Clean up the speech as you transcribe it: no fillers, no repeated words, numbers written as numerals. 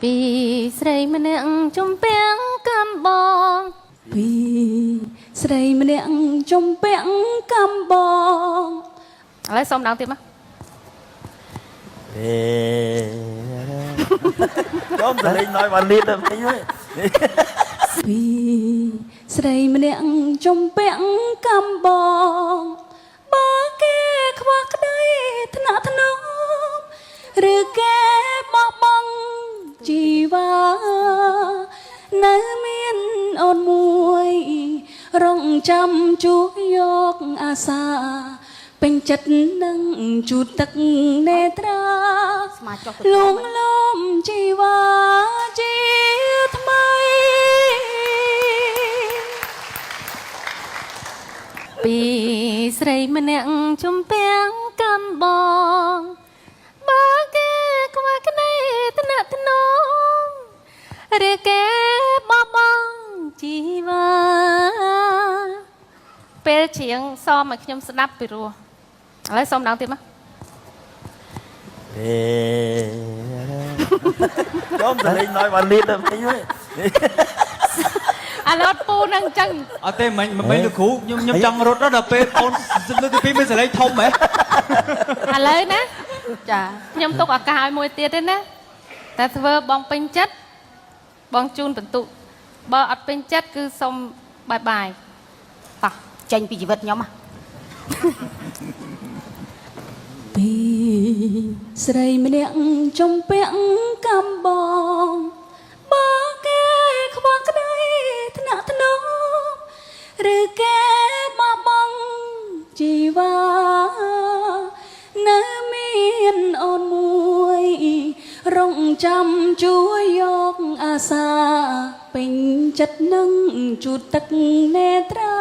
ពីស្រីម្នាក់ចំពាំងកំបងពីស្រីម្នាក់ចំពាំងកំបងឥឡូវសុំម្ដងទៀតមកខ្ញុំទៅលេងnóiបាននេះទៅវិញហើយពីស្រីម្នាក់ចំពាំងកំបងបើគេខ្វះក្តីថ្នាក់ថ្នមឬគេបោះបង់ជីវ៉ានៅមានអូនមួយរងចាំជួយយកអាសាពេញចិត្តនឹងជូតទឹកនេត្រាលួងលោមជីវ៉ាជាថ្មីពីស្រីម្នាក់ចំពាំងកំបងបើគេខ្វះក្តីថ្នាក់ថ្នមឬគេបោះបង់ជីវ៉ាពេលច្រៀងសមឲ្យខ្ញុំស្ដាប់ពីរោះឥឡូវសុំម្ដងទៀតមកខ្ញុំទៅលេងnóiបាននេះទៅវិញហើយឥឡូវពូនឹងអញ្ចឹងអត់ទេមិនលោកគ្រូខ្ញុំចង់រត់ដល់ពេលអូនលើកទី2មានសលេងធំហ៎ឥឡូវណាចាខ្ញុំទុកឱកាសឲ្យមួយទៀតទេណាតែធ្វើបងពេញចិត្តបងជូនបន្ទុកបើអត់ពេញចិត្តគឺសុំបាយបាយតោះចេញពីជីវិតខ្ញុំហ៎ពីស្រីម្នាក់ចំពាក់កំបងបើគេខ្វះក្តីថ្នាក់ថ្នមឬគេបោះបង់ជីវ៉ានៅមានអូនមួយរងចាំជួយយកអាសាពេញចិត្តនឹងជូតទឹកនេត្រា